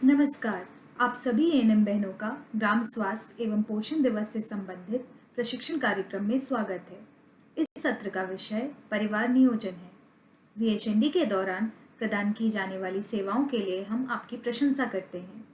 नमस्कार। आप सभी एएनएम बहनों का ग्राम स्वास्थ्य एवं पोषण दिवस से संबंधित प्रशिक्षण कार्यक्रम में स्वागत है। इस सत्र का विषय परिवार नियोजन है। वीएचएनडी के दौरान प्रदान की जाने वाली सेवाओं के लिए हम आपकी प्रशंसा करते हैं।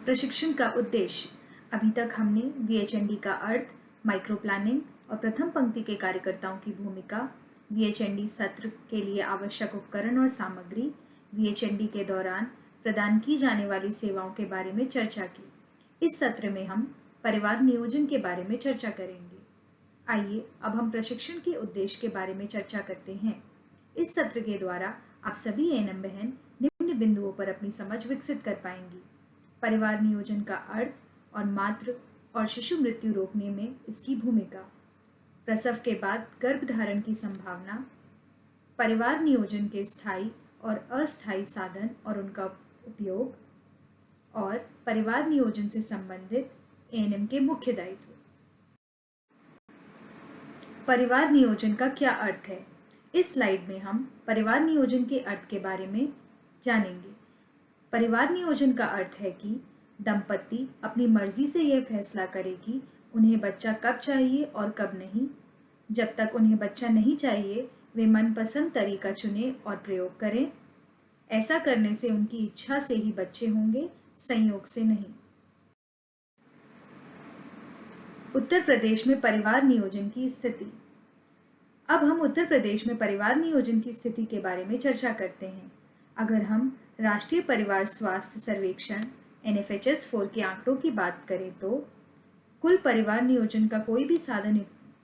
प्रशिक्षण का उद्देश्य: अभी तक हमने वीएचएनडी का अर्थ, माइक्रो प्लानिंग और प्रथम पंक्ति के कार्यकर्ताओं की भूमिका, वीएचएनडी सत्र के लिए आवश्यक उपकरण और सामग्री, वीएचएनडी के दौरान प्रदान की जाने वाली सेवाओं के बारे में चर्चा की। इस सत्र में हम परिवार नियोजन के बारे में चर्चा करेंगे। आइए अब हम प्रशिक्षण के उद्देश्य के बारे में चर्चा करते हैं। इस सत्र के द्वारा आप सभी एएनएम बहन निम्न बिंदुओं पर अपनी समझ विकसित कर पाएंगी: परिवार नियोजन का अर्थ और मातृ और शिशु मृत्यु रोकने में इसकी भूमिका, प्रसव के बाद गर्भधारण की संभावना, परिवार नियोजन के स्थायी और अस्थायी साधन और उनका उपयोग, और परिवार नियोजन से संबंधित एएनएम के मुख्य दायित्व। परिवार नियोजन का क्या अर्थ है? इस स्लाइड में हम परिवार नियोजन के अर्थ के बारे में जानेंगे। परिवार नियोजन का अर्थ है कि दंपति अपनी मर्जी से यह फैसला करे कि उन्हें बच्चा कब चाहिए और कब नहीं। जब तक उन्हें बच्चा नहीं चाहिए, वे मनपसंद तरीका चुनें और प्रयोग करें। ऐसा करने से उनकी इच्छा से ही बच्चे होंगे, संयोग से नहीं। उत्तर प्रदेश में परिवार नियोजन की स्थिति। अब हम उत्तर प्रदेश में परिवार नियोजन की स्थिति के बारे में चर्चा करते हैं। अगर हम राष्ट्रीय परिवार स्वास्थ्य सर्वेक्षण NFHS 4 के आंकड़ों की बात करें तो कुल परिवार नियोजन का कोई भी साधन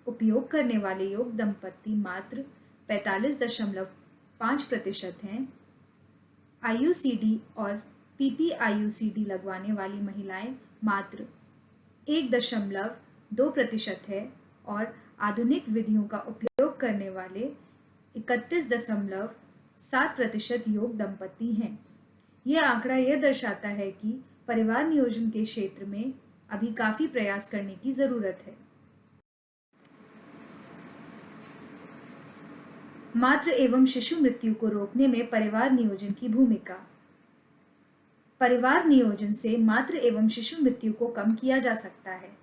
उपयोग करने वाले योग दंपति मात्र 45.5% हैं। IUCD और PPIUCD लगवाने वाली महिलाएं मात्र 1.2% है और आधुनिक विधियों का उपयोग करने वाले 31.7% योग दंपति हैं। यह आंकड़ा यह दर्शाता है कि परिवार नियोजन के क्षेत्र में अभी काफी प्रयास करने की जरूरत है। मातृ एवं शिशु मृत्यु को रोकने में परिवार नियोजन की भूमिका। परिवार नियोजन से मातृ एवं शिशु मृत्यु को कम किया जा सकता है।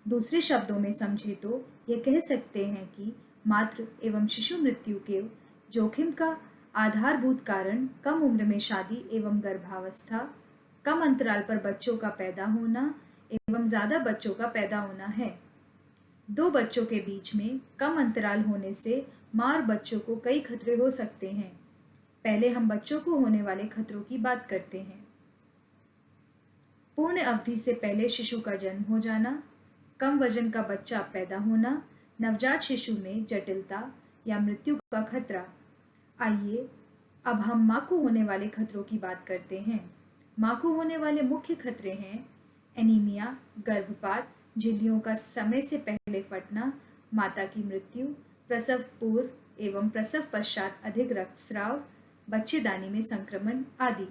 दूसरे शब्दों में समझे तो ये कह सकते हैं कि मातृ एवं शिशु मृत्यु के जोखिम का आधारभूत कारण कम उम्र में शादी एवं गर्भावस्था, कम अंतराल पर बच्चों का पैदा होना एवं ज्यादा बच्चों का पैदा होना है। दो बच्चों के बीच में कम अंतराल होने से मां और बच्चों को कई खतरे हो सकते हैं। पहले हम बच्चों को होने वाले खतरों की बात करते हैं। पूर्ण अवधि से पहले शिशु का जन्म हो जाना, कम वजन का बच्चा पैदा होना, नवजात शिशु में जटिलता या मृत्यु का खतरा। आइए अब हम मां को होने वाले खतरों की बात करते हैं। मां को होने वाले मुख्य खतरे हैं एनीमिया, गर्भपात, झिल्लियों का समय से पहले फटना, माता की मृत्यु, प्रसव पूर्व एवं प्रसव पश्चात अधिक रक्तस्राव, बच्चेदानी में संक्रमण आदि।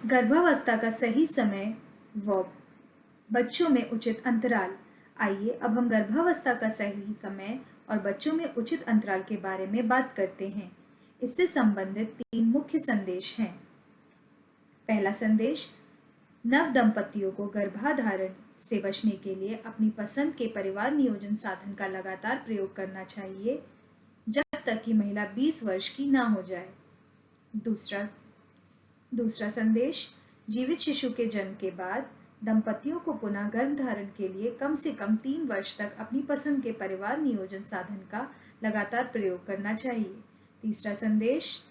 गर्भावस्था का सही समय व बच्चों में उचित अंतराल। आइए अब हम गर्भावस्था का सही समय और बच्चों में उचित अंतराल के बारे में बात करते हैं। इससे संबंधित 3 मुख्य संदेश हैं। पहला संदेश: नव दंपतियों को गर्भाधारण से बचने के लिए अपनी पसंद के परिवार नियोजन साधन का लगातार प्रयोग करना चाहिए जब तक कि महिला 20 वर्ष की ना हो जाए। दूसरा संदेश: जीवित शिशु के जन्म के बाद दंपतियों को पुनः गर्भधारण के लिए कम से कम 3 वर्ष तक अपनी पसंद के परिवार नियोजन साधन का लगातार प्रयोग करना चाहिए। तीसरा संदेश: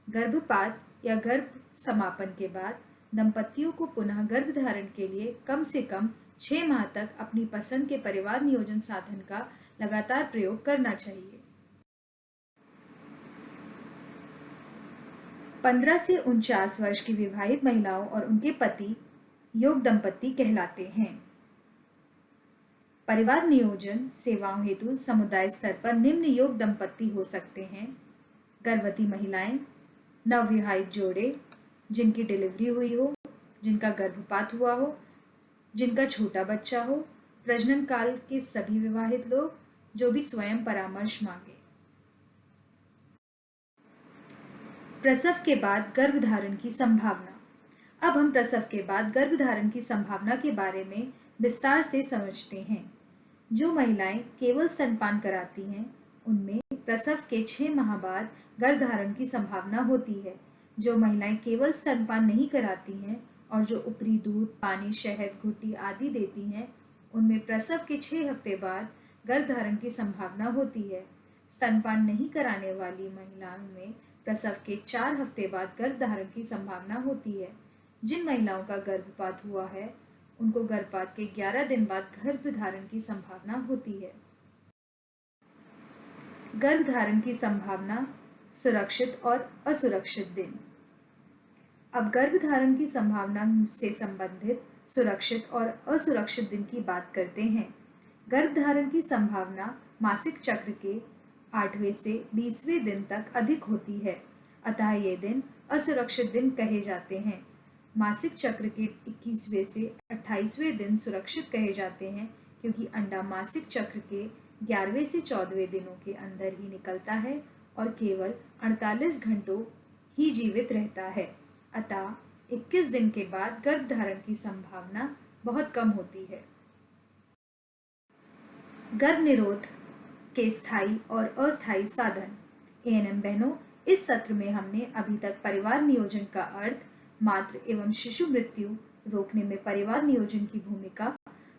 गर्भपात या गर्भ समापन के बाद दंपतियों को पुनः गर्भधारण के लिए कम से कम 6 माह तक अपनी पसंद के परिवार नियोजन साधन का लगातार प्रयोग करना चाहिए। 15 से 49 वर्ष की विवाहित महिलाओं और उनके पति योग दंपति कहलाते हैं। परिवार नियोजन सेवाओं हेतु समुदाय स्तर पर निम्न योग दंपति हो सकते हैं: गर्भवती महिलाएं, नवविवाहित जोड़े जिनकी डिलीवरी हुई हो, जिनका गर्भपात हुआ हो, जिनका छोटा बच्चा हो, प्रजनन काल के सभी विवाहित लोग जो भी स्वयं परामर्श मांगे। प्रसव के बाद गर्भधारण की संभावना। अब हम प्रसव के बाद गर्भधारण की संभावना के बारे में विस्तार से समझते हैं। जो महिलाएं केवल स्तनपान कराती हैं, उनमें प्रसव के 6 माह बाद गर्भधारण की संभावना होती है। जो महिलाएं केवल स्तनपान नहीं कराती हैं और जो ऊपरी दूध, पानी, शहद, घुट्टी आदि देती हैं, उनमें प्रसव के 6 हफ्ते बाद गर्भधारण की संभावना होती है। स्तनपान नहीं कराने वाली महिलाओं में प्रसव के 4 हफ्ते बाद गर्भधारण की संभावना होती है। जिन महिलाओं का गर्भपात हुआ है, उनको गर्भपात के 11 दिन बाद गर्भधारण की संभावना होती है। गर्भधारण की संभावना, सुरक्षित और असुरक्षित दिन। अब गर्भधारण की संभावना से संबंधित सुरक्षित और असुरक्षित दिन की बात करते हैं। गर्भधारण की संभावना मासिक चक्र के 8वें से 20वें दिन तक अधिक होती है, अतः ये दिन असुरक्षित दिन कहे जाते हैं। मासिक चक्र के 21वें से 28वें दिन सुरक्षित कहे जाते हैं, क्योंकि अंडा मासिक चक्र के 11वें से 14वें दिनों के अंदर ही निकलता है और केवल 48 घंटों ही जीवित रहता है। अतः 21 दिन के बाद गर्भधारण की संभावना बहुत कम होती है। गर्भ निरोध के स्थायी और अस्थायी साधन। एएनएम बहनों, इस सत्र में हमने अभी तक परिवार नियोजन का अर्थ, मातृ एवं शिशु मृत्यु रोकने में परिवार नियोजन की भूमिका,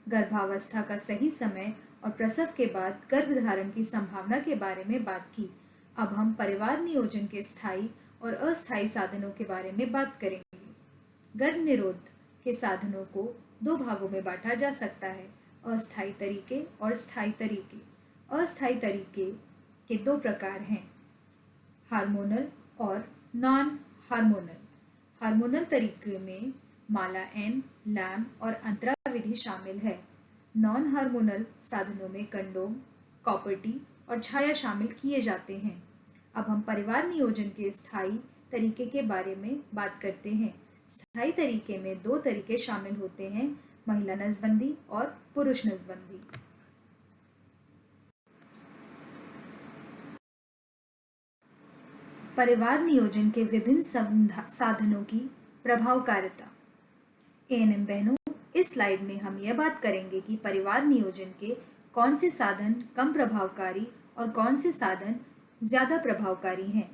गर्भावस्था का सही समय और प्रसव के बाद गर्भधारण की संभावना के बारे में बात की। अब हम परिवार नियोजन के स्थायी और अस्थायी साधनों के बारे में बात करेंगे। गर्भ निरोध के साधनों को 2 भागों में बांटा जा सकता है, अस्थायी तरीके और स्थायी तरीके। अस्थायी तरीके के 2 प्रकार हैं, हार्मोनल और नॉन हार्मोनल। हार्मोनल तरीके में माला एन, लैम और अंतरा विधि शामिल है। नॉन हार्मोनल साधनों में कंडोम, कॉपर टी और छाया शामिल किए जाते हैं। अब हम परिवार नियोजन के स्थायी तरीके के बारे में बात करते हैं। स्थायी तरीके में 2 तरीके शामिल होते हैं, महिला नसबंदी और पुरुष नसबंदी। परिवार नियोजन के विभिन्न साधनों की प्रभावकारिता। एएनएम बहनों, इस स्लाइड में हम यह बात करेंगे कि परिवार नियोजन के कौन से साधन कम प्रभावकारी और कौन से साधन ज्यादा प्रभावकारी हैं।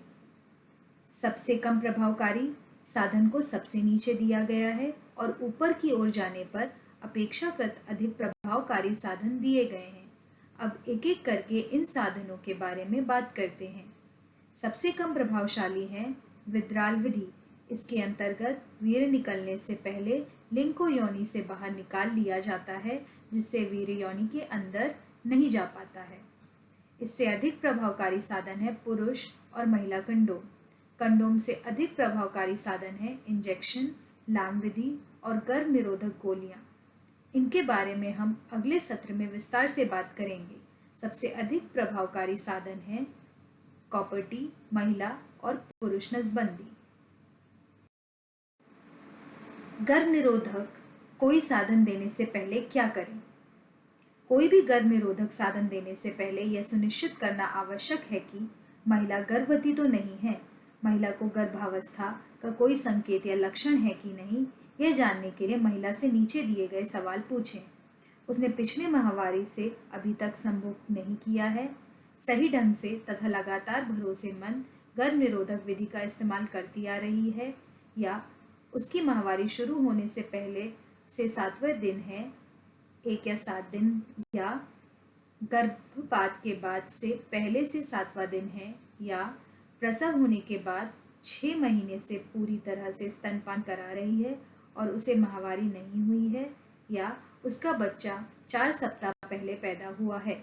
सबसे कम प्रभावकारी साधन को सबसे नीचे दिया गया है और ऊपर की ओर जाने पर अपेक्षाकृत अधिक प्रभावकारी साधन दिए गए हैं। अब एक एक करके इन साधनों के बारे में बात करते हैं। सबसे कम प्रभावशाली है विद्राल विधि। इसके अंतर्गत वीर्य निकलने से पहले लिंग को योनि से बाहर निकाल लिया जाता है, जिससे वीर्य योनि के अंदर नहीं जा पाता है। इससे अधिक प्रभावकारी साधन है पुरुष और महिला कंडोम। कंडोम से अधिक प्रभावकारी साधन है इंजेक्शन, लैम विधि और गर्भ निरोधक गोलियां। इनके बारे में हम अगले सत्र में विस्तार से बात करेंगे। सबसे अधिक प्रभावकारी साधन है कॉपर टी, महिला और पुरुष नसबंदी। गर्भ निरोधक कोई साधन देने से पहले क्या करें? कोई भी गर्भ निरोधक साधन देने से पहले यह सुनिश्चित करना आवश्यक है कि महिला गर्भवती तो नहीं है। महिला को गर्भावस्था का कोई संकेत या लक्षण है कि नहीं, यह जानने के लिए महिला से नीचे दिए गए सवाल पूछें। उसने पिछले माहवारी से अभी तक संभोग नहीं किया है, सही ढंग से तथा लगातार भरोसेमंद गर्भ निरोधक विधि का इस्तेमाल करती आ रही है, या उसकी माहवारी शुरू होने से पहले से 7वें दिन है, 1 या 7 दिन, या गर्भपात के बाद से पहले से 7वां दिन है, या प्रसव होने के बाद 6 महीने से पूरी तरह से स्तनपान करा रही है और उसे माहवारी नहीं हुई है, या उसका बच्चा 4 सप्ताह पहले पैदा हुआ है।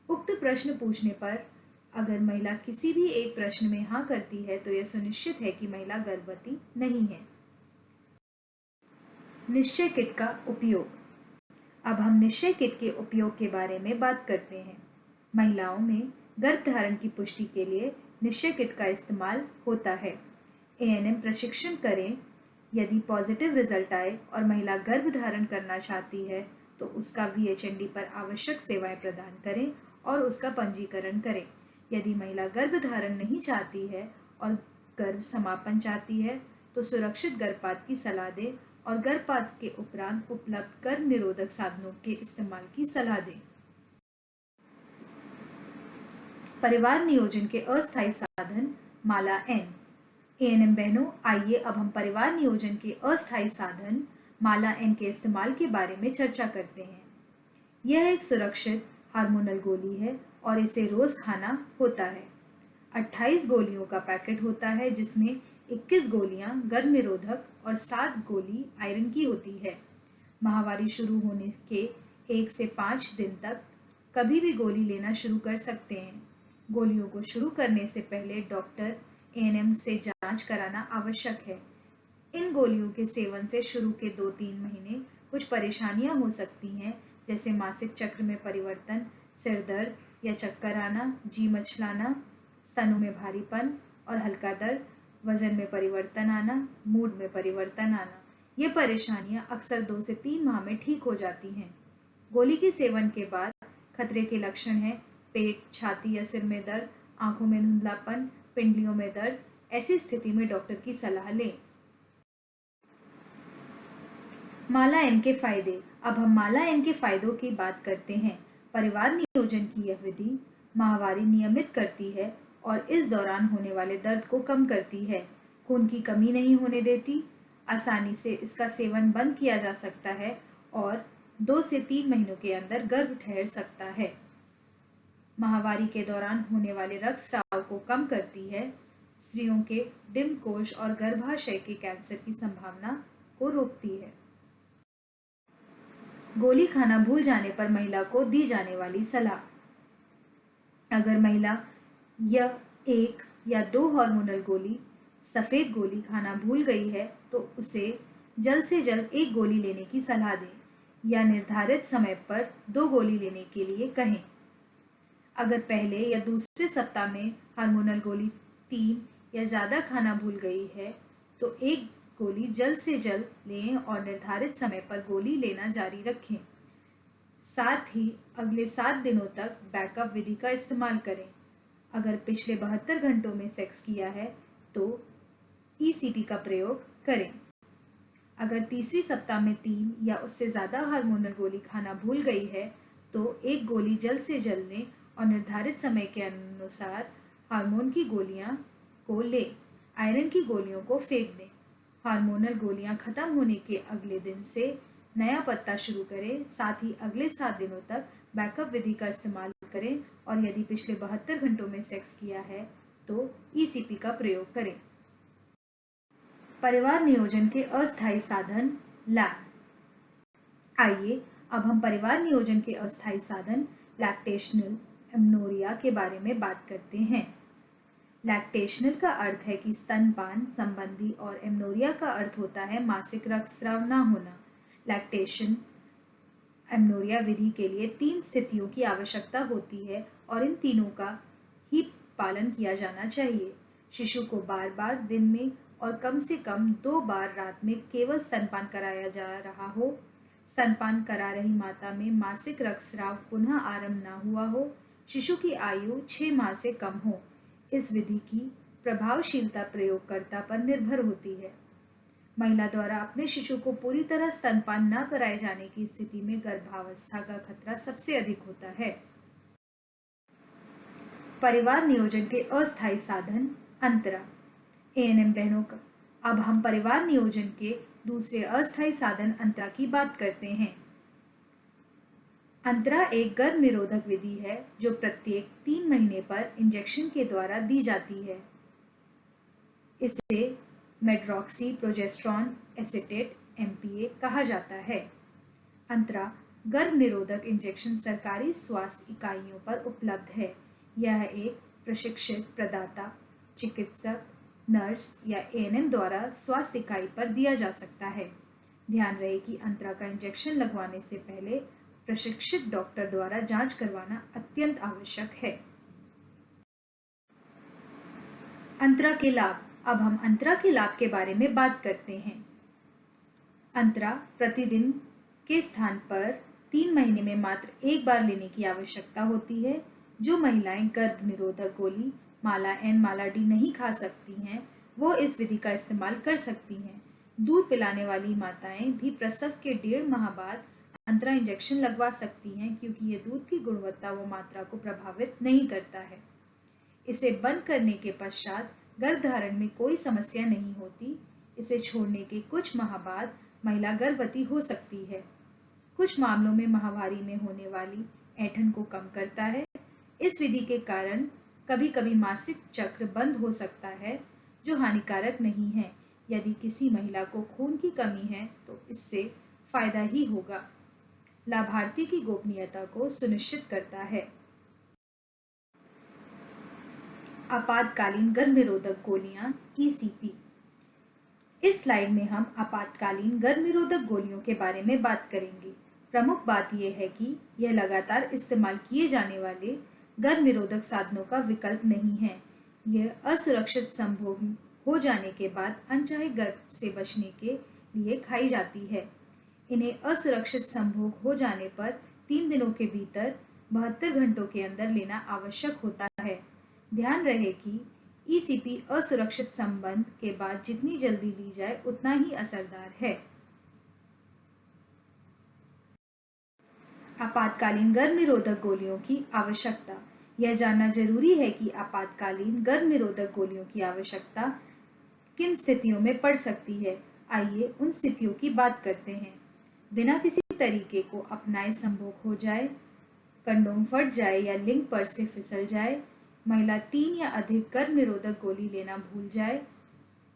उक्त प्रश्न पूछने पर अगर महिला किसी भी एक प्रश्न में हाँ करती है तो यह सुनिश्चित है कि महिला गर्भवती नहीं है। निश्चय किट का उपयोग। अब हम निश्चय किट के उपयोग के बारे में बात करते हैं। महिलाओं में गर्भधारण की पुष्टि के लिए निश्चय किट का इस्तेमाल होता है। एएनएम प्रशिक्षण करें। यदि पॉजिटिव रिजल्ट आए और महिला गर्भधारण करना चाहती है तो उसका वीएचएनडी पर आवश्यक सेवाएं प्रदान करें और उसका पंजीकरण करें। यदि महिला गर्भधारण नहीं चाहती है और गर्भ समापन चाहती है तो सुरक्षित गर्भपात की सलाह दें और गर्भपात के उपरांत उपलब्ध गर्भ निरोधक साधनों के इस्तेमाल की सलाह दें। परिवार नियोजन के अस्थायी साधन माला एन। एएनएम बहनों, आइए अब हम परिवार नियोजन के अस्थायी साधन माला एन के इस्तेमाल के बारे में चर्चा करते हैं। यह एक सुरक्षित हार्मोनल गोली है और इसे रोज खाना होता है। 28 गोलियों का पैकेट होता है जिसमें 21 गोलियां गर्भ निरोधक और 7 गोली आयरन की होती है। माहवारी शुरू होने के 1 से 5 दिन तक कभी भी गोली लेना शुरू कर सकते हैं। गोलियों को शुरू करने से पहले डॉक्टर एएनएम से जांच कराना आवश्यक है। इन गोलियों के सेवन से शुरू के 2-3 महीने कुछ परेशानियां हो सकती हैं, जैसे मासिक चक्र में परिवर्तन, सिर दर्द या चक्कर आना, जी मचलाना, स्तनों में भारीपन और हल्का दर्द, वजन में परिवर्तन आना, मूड में परिवर्तन आना। ये परेशानियां अक्सर 2 से 3 माह में ठीक हो जाती हैं। गोली के सेवन के बाद खतरे के लक्षण हैं पेट, छाती या सिर में दर्द, आंखों में धुंधलापन, पिंडलियों में दर्द। ऐसी स्थिति में डॉक्टर की सलाह लें। माला एन के फायदे। अब हम माला एन के फायदों की बात करते हैं। परिवार नियोजन की यह विधि माहवारी नियमित करती है और इस दौरान होने वाले दर्द को कम करती है। खून की कमी नहीं होने देती। आसानी से इसका सेवन बंद किया जा सकता है और 2 से 3 महीनों के अंदर गर्भ ठहर सकता है। माहवारी के दौरान होने वाले रक्तस्राव को कम करती है। स्त्रियों के डिम्ब कोश और गर्भाशय के कैंसर की संभावना को रोकती है। गोली खाना भूल जाने पर महिला को दी जाने वाली सलाह। अगर महिला यह 1 या 2 हार्मोनल गोली सफेद गोली खाना भूल गई है तो उसे जल्द से जल्द 1 गोली लेने की सलाह दें या निर्धारित समय पर 2 गोली लेने के लिए कहें। अगर पहले या दूसरे सप्ताह में हार्मोनल गोली 3 या ज़्यादा खाना भूल गई है तो 1 गोली जल्द से जल्द लें और निर्धारित समय पर गोली लेना जारी रखें। साथ ही अगले 7 दिनों तक बैकअप विधि का इस्तेमाल करें। अगर पिछले 72 घंटों में सेक्स किया है तो ईसीपी का प्रयोग करें। अगर तीसरी सप्ताह में 3 या उससे ज़्यादा हार्मोनल गोली खाना भूल गई है तो 1 गोली जल्द से जल्द लें और निर्धारित समय के अनुसार हार्मोन की गोलियां को लें। आयरन की गोलियों को फेंक दें। हार्मोनल गोलियां खत्म होने के अगले दिन से नया पत्ता शुरू करें। साथ ही अगले 7 दिनों तक बैकअप विधि का इस्तेमाल करें और यदि पिछले 72 घंटों में सेक्स किया है तो ईसीपी का प्रयोग करें। परिवार नियोजन के अस्थायी साधन लैब। आइए अब हम परिवार नियोजन के अस्थायी साधन लैक्टेशनल एमनोरिया के बारे में बात करते हैं। लैक्टेशनल का अर्थ है कि स्तनपान संबंधी और एमनोरिया का अर्थ होता है मासिक रक्तस्राव न होना। लैक्टेशन एमनोरिया विधि के लिए 3 स्थितियों की आवश्यकता होती है और इन तीनों का ही पालन किया जाना चाहिए। शिशु को बार बार दिन में और कम से कम 2 बार रात में केवल स्तनपान कराया जा रहा हो। स्तनपान करा रही माता में मासिक रक्तस्राव पुनः आरंभ न हुआ हो। शिशु की आयु 6 माह से कम हो। इस विधि की प्रभावशीलता प्रयोगकर्ता पर निर्भर होती है। महिला द्वारा अपने शिशु को पूरी तरह स्तनपान न कराए जाने की स्थिति में गर्भावस्था का खतरा सबसे अधिक होता है। परिवार नियोजन के अस्थायी साधन अंतरा। एएनएम बहनों का अब हम परिवार नियोजन के दूसरे अस्थायी साधन अंतरा की बात करते हैं। अंतरा एक गर्भ निरोधक विधि है जो प्रत्येक 3 महीने पर इंजेक्शन के द्वारा दी जाती है। इसे मेड्रॉक्सी प्रोजेस्टेरॉन एसीटेट MPA कहा जाता है। अंतरा गर्भ निरोधक इंजेक्शन सरकारी स्वास्थ्य इकाइयों पर उपलब्ध है। यह एक प्रशिक्षित प्रदाता, चिकित्सक, नर्स या एएनएम द्वारा स्वास्थ्य इकाई पर दिया जा सकता है। ध्यान रहे कि अंतरा का इंजेक्शन लगवाने से पहले प्रशिक्षित डॉक्टर द्वारा जांच करवाना अत्यंत आवश्यक है। अंतरा के लाभ। अब हम अंतरा के लाभ के बारे में बात करते हैं। अंतरा प्रतिदिन के स्थान पर 3 महीने में मात्र 1 बार लेने की आवश्यकता होती है। जो महिलाएं गर्भ निरोधक गोली माला एन माला डी नहीं खा सकती हैं वो इस विधि का इस्तेमाल कर सकती हैं। दूध पिलाने वाली माताएं भी प्रसव के 1.5 माह बाद अंतरा इंजेक्शन लगवा सकती हैं, क्योंकि ये दूध की गुणवत्ता व मात्रा को प्रभावित नहीं करता है। इसे बंद करने के पश्चात गर्भधारण में कोई समस्या नहीं होती। इसे छोड़ने के कुछ माह बाद महिला गर्भवती हो सकती है। कुछ मामलों में माहवारी में होने वाली ऐंठन को कम करता है। इस विधि के कारण कभी कभी मासिक चक्र बंद हो सकता है, जो हानिकारक नहीं है। यदि किसी महिला को खून की कमी है तो इससे फायदा ही होगा। लाभार्थी की गोपनीयता को सुनिश्चित करता है। आपातकालीन गर्भनिरोधक गोलियां ECP। इस स्लाइड में हम आपातकालीन गर्भनिरोधक गोलियों के बारे में बात करेंगे। प्रमुख बात यह है कि यह लगातार इस्तेमाल किए जाने वाले गर्भनिरोधक साधनों का विकल्प नहीं है। यह असुरक्षित संभोग हो जाने के बाद अनचाहे गर्भ से बचने के लिए खाई जाती है। इन्हें असुरक्षित संभोग हो जाने पर 3 दिनों के भीतर 72 घंटों के अंदर लेना आवश्यक होता है। ध्यान रहे कि ECP असुरक्षित संबंध के बाद जितनी जल्दी ली जाए उतना ही असरदार है। आपातकालीन गर्भनिरोधक गोलियों की आवश्यकता। यह जानना जरूरी है कि आपातकालीन गर्भनिरोधक गोलियों की आवश्यकता किन स्थितियों में पड़ सकती है। आइए उन स्थितियों की बात करते हैं। बिना किसी तरीके को अपनाए संभोग हो जाए, कंडोम फट जाए या लिंग पर से फिसल जाए, महिला 3 या अधिक गर्भनिरोधक गोली लेना भूल जाए,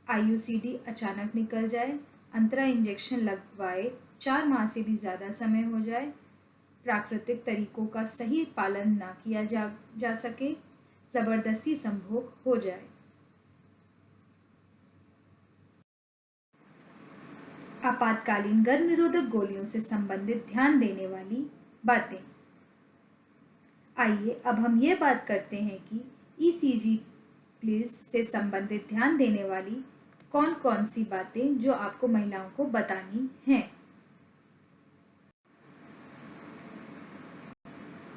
IUCD अचानक निकल जाए, अंतरा इंजेक्शन लगवाए 4 माह से भी ज़्यादा समय हो जाए, प्राकृतिक तरीकों का सही पालन ना किया जा सके, ज़बरदस्ती संभोग हो जाए। आपातकालीन गर्भनिरोधक गोलियों से संबंधित ध्यान देने वाली बातें। आइए अब हम ये बात करते हैं कि ECG प्लीज से संबंधित ध्यान देने वाली कौन कौन सी बातें जो आपको महिलाओं को बतानी हैं।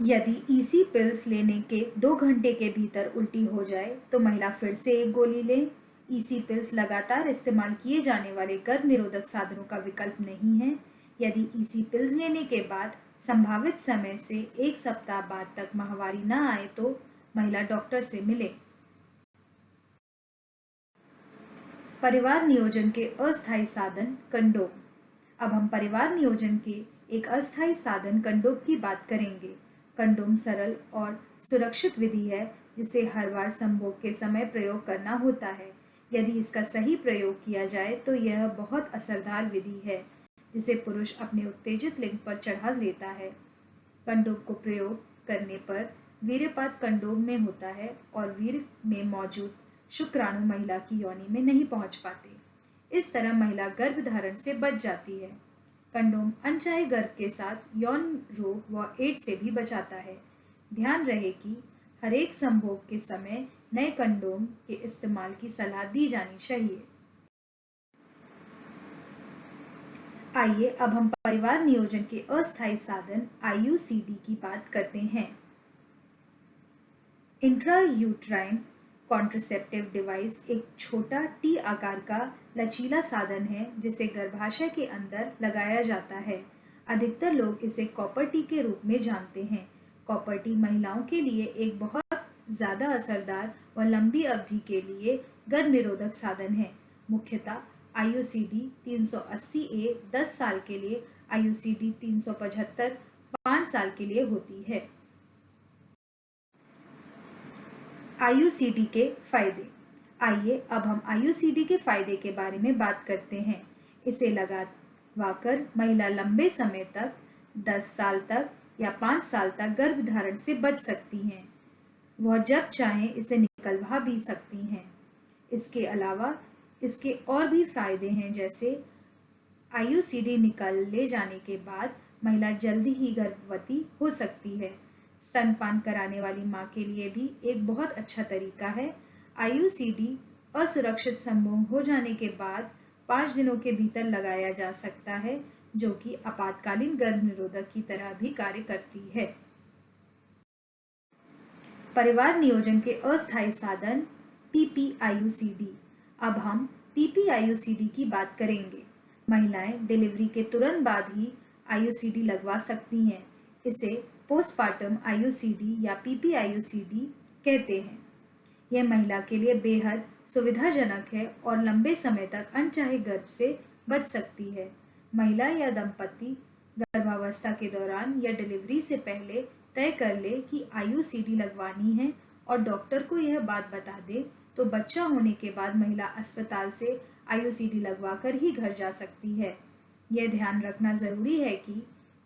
यदि EC पिल्स लेने के 2 घंटे के भीतर उल्टी हो जाए तो महिला फिर से एक गोली लें। EC पिल्स लगातार इस्तेमाल किए जाने वाले गर्भनिरोधक साधनों का विकल्प नहीं है। यदि EC पिल्स लेने के बाद संभावित समय से 1 सप्ताह बाद तक माहवारी न आए तो महिला डॉक्टर से मिले। परिवार नियोजन के अस्थायी साधन कंडोम। अब हम परिवार नियोजन के एक अस्थायी साधन कंडोम की बात करेंगे। कंडोम सरल और सुरक्षित विधि है जिसे हर बार संभोग के समय प्रयोग करना होता है। यदि इसका सही प्रयोग किया जाए तो यह बहुत असरदार विधि है जिसे पुरुष अपने उत्तेजित लिंग पर चढ़ा लेता है। कंडोम को प्रयोग करने पर वीर्यपात कंडोम में होता है और वीर्य में मौजूद शुक्राणु महिला की योनि में नहीं पहुंच पाते। इस तरह महिला गर्भधारण से बच जाती है। कंडोम अनचाहे गर्भ के साथ यौन रोग व एड्स से भी बचाता है। ध्यान रहे कि हर एक संभोग के समय नए कंडोम के इस्तेमाल की सलाह दी जानी चाहिए। आइए अब हम परिवार नियोजन के अस्थायी साधन IUCD की बात करते हैं। इंट्रायूट्राइन कॉन्ट्रासेप्टिव डिवाइस एक छोटा T आकार का लचीला साधन है जिसे गर्भाशय के अंदर लगाया जाता है। अधिकतर लोग इसे कॉपर टी के रूप में जानते हैं। कॉपर टी महिलाओं के लिए एक बहुत ज़्यादा असरदार व लंबी अवधि के लिए गर्भ निरोधक साधन है। मुख्यतः IUCD 380A 10 साल के लिए, IUCD 375 5 साल के लिए होती है। IUCD के फायदे। आइए अब हम IUCD के फायदे के बारे में बात करते हैं। इसे लगाकर महिला लंबे समय तक 10 साल तक या 5 साल तक गर्भधारण से बच सकती हैं। वह जब चाहें इसे निकलवा भी सकती हैं। इसके अलावा इसके और भी फायदे हैं, जैसे IUCD निकल ले जाने के बाद महिला जल्दी ही गर्भवती हो सकती है। स्तनपान कराने वाली माँ के लिए भी एक बहुत अच्छा तरीका है। IUCD असुरक्षित संभोग हो जाने के बाद 5 दिनों के भीतर लगाया जा सकता है, जो कि आपातकालीन गर्भ निरोधक की तरह भी कार्य करती है। परिवार नियोजन के अस्थायी साधन PPIUCD। अब हम PPIUCD की बात करेंगे। महिलाएं डिलीवरी के तुरंत बाद ही IUCD लगवा सकती हैं। इसे पोस्टपार्टम IUCD या PPIUCD कहते हैं। यह महिला के लिए बेहद सुविधाजनक है और लंबे समय तक अनचाहे गर्भ से बच सकती है। महिला या दंपति गर्भावस्था के दौरान या डिलीवरी से पहले तय कर ले कि IUCD लगवानी है और डॉक्टर को यह बात बता दे तो बच्चा होने के बाद महिला अस्पताल से IUCD लगवाकर ही घर जा सकती है। यह ध्यान रखना जरूरी है कि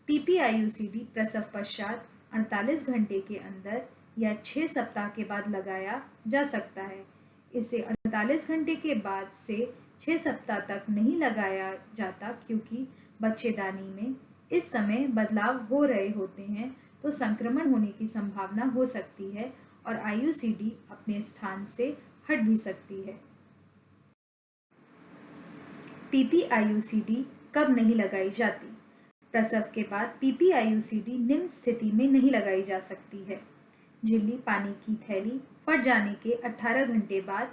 PPIUCD प्रसव पश्चात 48 घंटे के अंदर या 6 सप्ताह के बाद लगाया जा सकता है। इसे 48 घंटे के बाद से 6 सप्ताह तक नहीं लगाया जाता क्योंकि बच्चेदानी में इस समय बदलाव हो रहे होते हैं तो संक्रमण होने की संभावना हो सकती है और IUCD अपने स्थान से हट भी सकती है। PPIUCD कब नहीं लगाई जाती? प्रसव के बाद PPIUCD निम्न स्थिति में नहीं लगाई जा सकती है। झिल्ली पानी की थैली फट जाने के 18 घंटे बाद,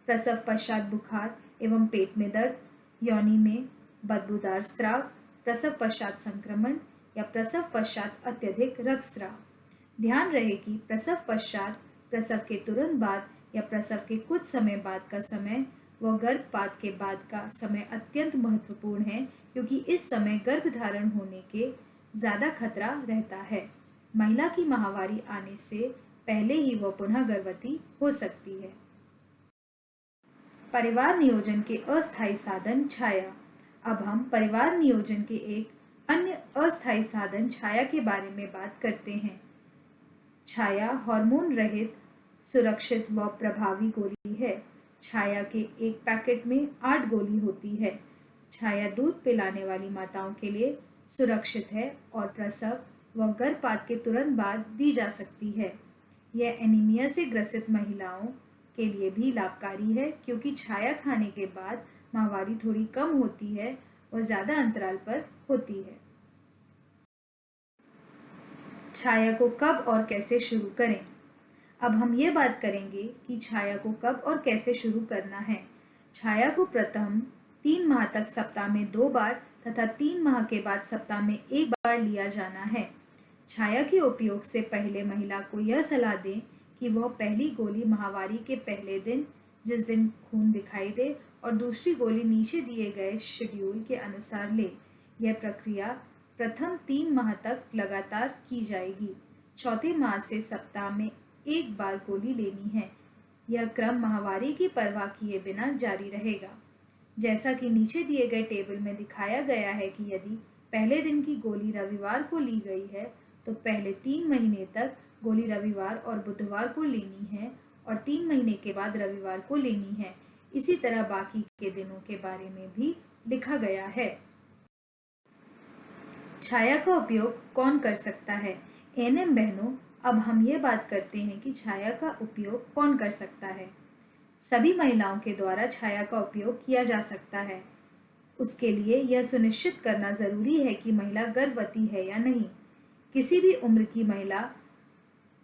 प्रसव पश्चात बुखार एवं पेट में दर्द, योनि में बदबूदार स्राव, प्रसव पश्चात संक्रमण या प्रसव पश्चात अत्यधिक रक्तस्राव। ध्यान रहे कि प्रसव पश्चात, प्रसव के तुरंत बाद या प्रसव के कुछ समय बाद का समय व गर्भपात के बाद का समय अत्यंत महत्वपूर्ण है क्योंकि इस समय गर्भधारण होने के ज्यादा खतरा रहता है। महिला की माहवारी आने से पहले ही वह पुनः गर्भवती हो सकती है। परिवार नियोजन के अस्थायी साधन छाया। अब हम परिवार नियोजन के एक अन्य अस्थायी साधन छाया के बारे में बात करते हैं। छाया हार्मोन रहित, सुरक्षित व प्रभावी गोली है। छाया के एक पैकेट में 8 गोली होती है। छाया दूध पिलाने वाली माताओं के लिए सुरक्षित है और प्रसव व गर्भपात के तुरंत बाद दी जा सकती है। यह एनीमिया से ग्रसित महिलाओं के लिए भी लाभकारी है क्योंकि छाया खाने के बाद माहवारी थोड़ी कम होती है और ज्यादा अंतराल पर होती है। छाया को कब और कैसे शुरू करें? अब हम ये बात करेंगे कि छाया को कब और कैसे शुरू करना है। छाया को प्रथम 3 माह तक सप्ताह में 2 बार तथा 3 माह के बाद सप्ताह में 1 बार लिया जाना है। छाया के उपयोग से पहले महिला को यह सलाह दें कि वह पहली गोली माहवारी के पहले दिन, जिस दिन खून दिखाई दे, और दूसरी गोली नीचे दिए गए शेड्यूल के अनुसार ले। यह प्रक्रिया प्रथम 3 माह तक लगातार की जाएगी। चौथे माह से सप्ताह में 1 बार गोली लेनी है। यह क्रम माहवारी की परवाह किए बिना जारी रहेगा। जैसा कि नीचे दिए गए टेबल में दिखाया गया है कि यदि पहले दिन की गोली रविवार को ली गई है तो पहले 3 महीने तक गोली रविवार और बुधवार को लेनी है और 3 महीने के बाद रविवार को लेनी है। इसी तरह बाकी के दिनों के बारे में भी लिखा गया है। छाया का उपयोग कौन कर सकता है? एएनएम बहनों, अब हम ये बात करते हैं कि छाया का उपयोग कौन कर सकता है। सभी महिलाओं के द्वारा छाया का उपयोग किया जा सकता है। उसके लिए यह सुनिश्चित करना जरूरी है कि महिला गर्भवती है या नहीं। किसी भी उम्र की महिला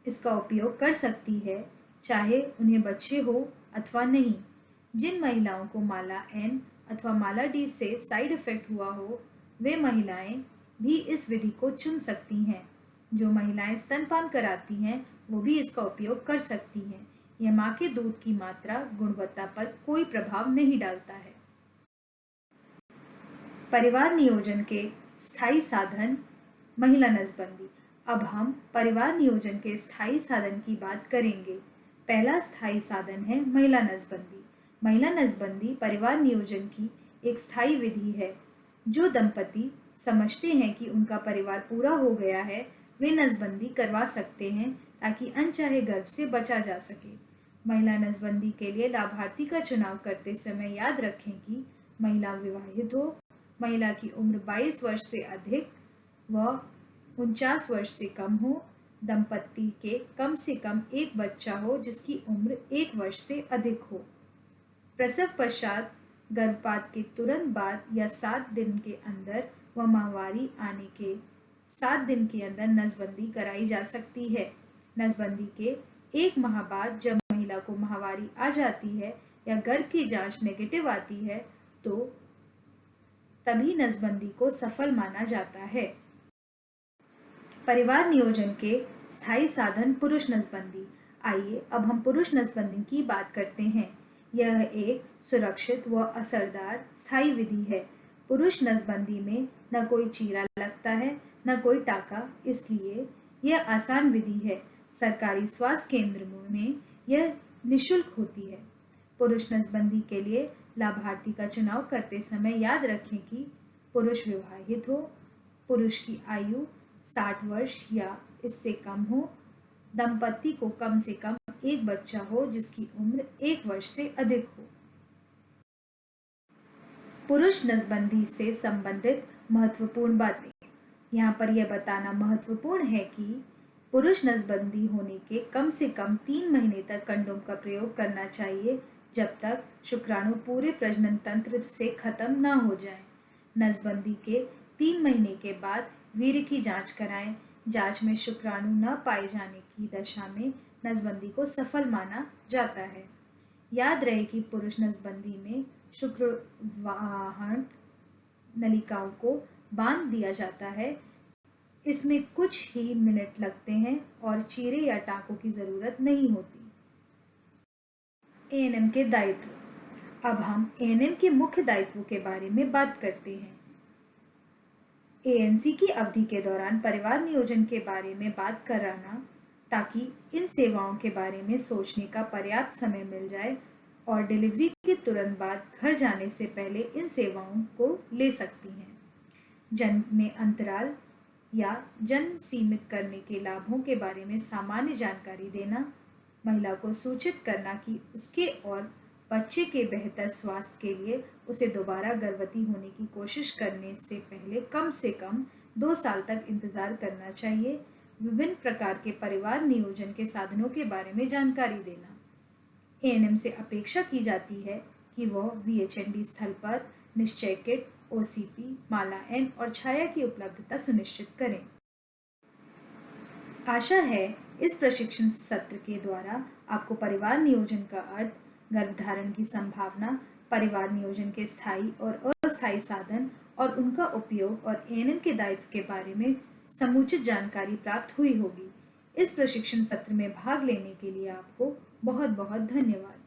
इसका उपयोग कर सकती है, चाहे उन्हें बच्चे हो अथवा नहीं। जिन महिलाओं को माला एन अथवा माला डी से साइड इफेक्ट हुआ हो, वे महिलाएं भी इस विधि को चुन सकती हैं। जो महिलाएं स्तनपान कराती हैं वो भी इसका उपयोग कर सकती हैं। यह मां के दूध की मात्रा गुणवत्ता पर कोई प्रभाव नहीं डालता है। परिवार नियोजन के स्थायी साधन महिला नसबंदी। अब हम परिवार नियोजन के स्थायी साधन की बात करेंगे। पहला स्थायी साधन है महिला नसबंदी। महिला नसबंदी परिवार नियोजन की एक स्थायी विधि है। जो दंपति समझते हैं कि उनका परिवार पूरा हो गया है, वे नसबंदी करवा सकते हैं ताकि अनचाहे गर्भ से बचा जा सके। महिला नसबंदी के लिए लाभार्थी का चुनाव करते समय याद रखें कि महिला विवाहित हो, महिला की उम्र 22 वर्ष से अधिक व 49 वर्ष से कम हो, दंपति के कम से कम एक बच्चा हो जिसकी उम्र 1 वर्ष से अधिक हो। प्रसव पश्चात गर्भपात के तुरंत बाद या 7 दिन के अंदर व माहवारी आने के 7 दिन के अंदर नसबंदी कराई जा सकती है। नसबंदी के 1 माह बाद जब महिला को माहवारी आ जाती है या गर्भ की जांच नेगेटिव आती है तो तभी नसबंदी को सफल माना जाता है। परिवार नियोजन के स्थायी साधन पुरुष नसबंदी। आइए अब हम पुरुष नसबंदी की बात करते हैं। यह एक सुरक्षित व असरदार स्थायी विधि है। पुरुष नसबंदी में न कोई चीरा लगता है न कोई टाका, इसलिए यह आसान विधि है। सरकारी स्वास्थ्य केंद्र में यह निःशुल्क होती है। पुरुष नसबंदी के लिए लाभार्थी का चुनाव करते समय याद रखें कि पुरुष विवाहित हो, पुरुष की आयु 60 वर्ष या इससे कम हो, दंपति को कम से कम एक बच्चा हो जिसकी उम्र 1 वर्ष से अधिक हो। पुरुष नसबंदी से संबंधित महत्वपूर्ण बातें। यहाँ पर यह बताना महत्वपूर्ण है कि पुरुष नसबंदी होने के कम से कम 3 महीने तक कंडोम का प्रयोग करना चाहिए, जब तक शुक्राणु पूरे प्रजनन तंत्र से खत्म न हो जाए। नसबंदी के 3 महीने के बाद वीर्य की जांच कराएं। जांच में शुक्राणु न पाए जाने की दशा में नसबंदी को सफल माना जाता है। याद रहे कि पुरुष नसबंदी में शुक्रवाहन नलिकाओं को बांध दिया जाता है। इसमें कुछ ही मिनट लगते हैं और चीरे या टांकों की जरूरत नहीं होती। एएनएम के दायित्व। अब हम एएनएम के मुख्य दायित्वों के बारे में बात करते हैं। एएनसी की अवधि के दौरान परिवार नियोजन के बारे में बात कराना, ताकि इन सेवाओं के बारे में सोचने का पर्याप्त समय मिल जाए और डिलीवरी के तुरंत बाद घर जाने से पहले इन सेवाओं को ले सकती हैं। जन्म में अंतराल या जन्म सीमित करने के लाभों के बारे में सामान्य जानकारी देना, महिला को सूचित करना कि उसके और बच्चे के बेहतर स्वास्थ्य के लिए उसे दोबारा गर्भवती होने की कोशिश करने से पहले कम से कम 2 साल तक इंतजार करना चाहिए। विभिन्न प्रकार के परिवार नियोजन के साधनों के बारे में जानकारी देना। एएनएम से अपेक्षा की जाती है कि वह वीएचएनडी स्थल पर निश्चय किट, ओसीपी, माला एन और छाया की उपलब्धता सुनिश्चित करें। आशा है इस प्रशिक्षण सत्र के द्वारा आपको परिवार नियोजन का अर्थ, गर्भधारण की संभावना, परिवार नियोजन के स्थायी और अस्थायी साधन और उनका उपयोग और एएनएम के दायित्व के बारे में समुचित जानकारी प्राप्त हुई होगी। इस प्रशिक्षण सत्र में भाग लेने के लिए आपको बहुत बहुत धन्यवाद।